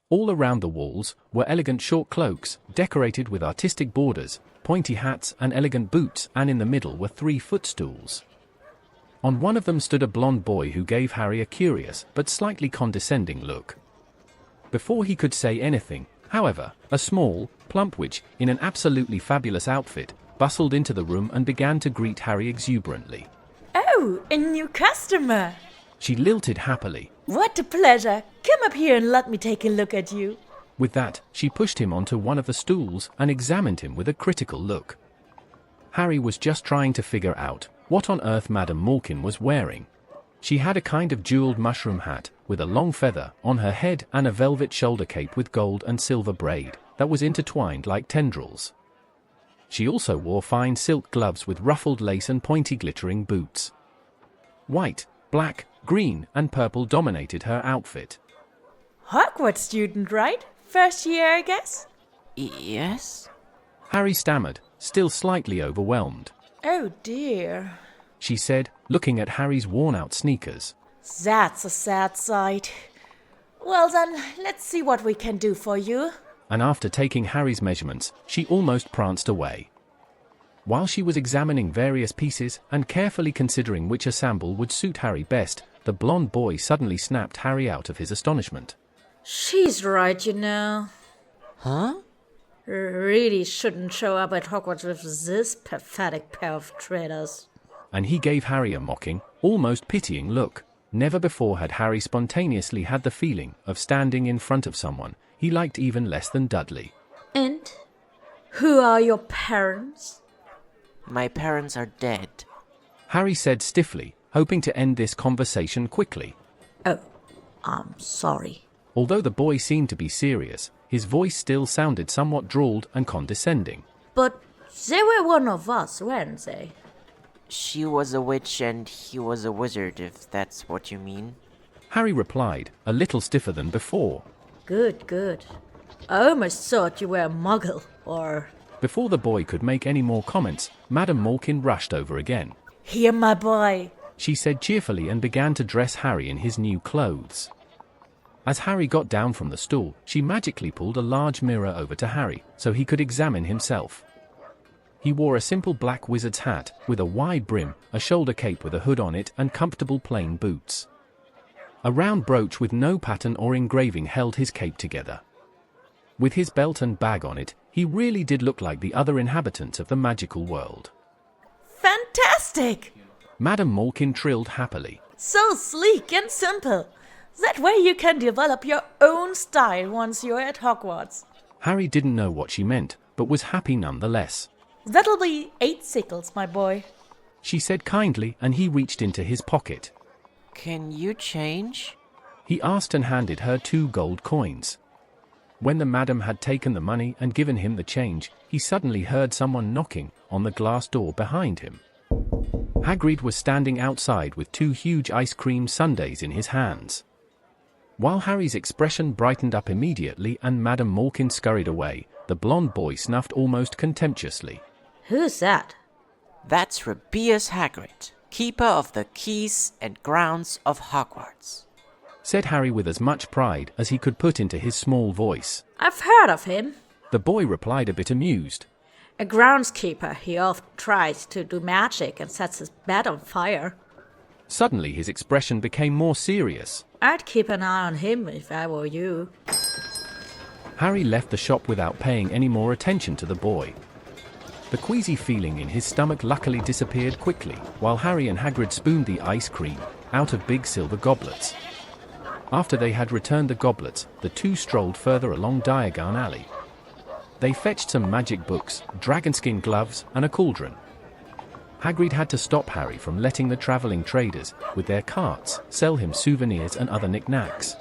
All around the walls were elegant short cloaks, decorated with artistic borders, pointy hats and elegant boots, and in the middle were 3 footstools. On one of them stood a blond boy who gave Harry a curious but slightly condescending look. Before he could say anything, however, a small, plump witch, in an absolutely fabulous outfit, bustled into the room and began to greet Harry exuberantly. Oh, a new customer! She lilted happily. What a pleasure! Come up here and let me take a look at you. With that, she pushed him onto one of the stools and examined him with a critical look. Harry was just trying to figure out what on earth Madame Malkin was wearing. She had a kind of jeweled mushroom hat, with a long feather on her head and a velvet shoulder cape with gold and silver braid that was intertwined like tendrils. She also wore fine silk gloves with ruffled lace and pointy glittering boots. White, black, green, and purple dominated her outfit. Hogwarts student, right? First year, I guess? Yes? Harry stammered, still slightly overwhelmed. Oh dear. She said, looking at Harry's worn-out sneakers. That's a sad sight. Well then, let's see what we can do for you. And after taking Harry's measurements, she almost pranced away. While she was examining various pieces and carefully considering which ensemble would suit Harry best, the blond boy suddenly snapped Harry out of his astonishment. She's right, you know. Huh? Really shouldn't show up at Hogwarts with this pathetic pair of traitors. And he gave Harry a mocking, almost pitying look. Never before had Harry spontaneously had the feeling of standing in front of someone he liked even less than Dudley. And who are your parents? My parents are dead. Harry said stiffly, hoping to end this conversation quickly. Oh, I'm sorry. Although the boy seemed to be serious, his voice still sounded somewhat drawled and condescending. But they were one of us, weren't they? She was a witch and he was a wizard, if that's what you mean. Harry replied, a little stiffer than before. Good, good. I almost thought you were a muggle, or... Before the boy could make any more comments, Madame Malkin rushed over again. Here, my boy, she said cheerfully and began to dress Harry in his new clothes. As Harry got down from the stool, she magically pulled a large mirror over to Harry, so he could examine himself. He wore a simple black wizard's hat, with a wide brim, a shoulder cape with a hood on it and comfortable plain boots. A round brooch with no pattern or engraving held his cape together. With his belt and bag on it, he really did look like the other inhabitants of the magical world. Fantastic! Madame Malkin trilled happily. So sleek and simple. That way you can develop your own style once you're at Hogwarts. Harry didn't know what she meant, but was happy nonetheless. That'll be 8 sickles, my boy, she said kindly, and he reached into his pocket. Can you change? He asked and handed her 2 gold coins. When the madam had taken the money and given him the change, he suddenly heard someone knocking on the glass door behind him. Hagrid was standing outside with 2 huge ice cream sundaes in his hands. While Harry's expression brightened up immediately and Madame Malkin scurried away, the blond boy snuffed almost contemptuously. Who's that? That's NÀＤÍ Hagrid, keeper of the keys and grounds of Hogwarts, said Harry with as much pride as he could put into his small voice. I've heard of him. The boy replied a bit amused. A groundskeeper. He often tries to do magic and sets his bed on fire. Suddenly his expression became more serious. I'd keep an eye on him if I were you. Harry left the shop without paying any more attention to the boy. The queasy feeling in his stomach luckily disappeared quickly, while Harry and Hagrid spooned the ice cream out of big silver goblets. After they had returned the goblets, the 2 strolled further along Diagon Alley. They fetched some magic books, dragonskin gloves, and a cauldron. Hagrid had to stop Harry from letting the travelling traders, with their carts, sell him souvenirs and other knickknacks.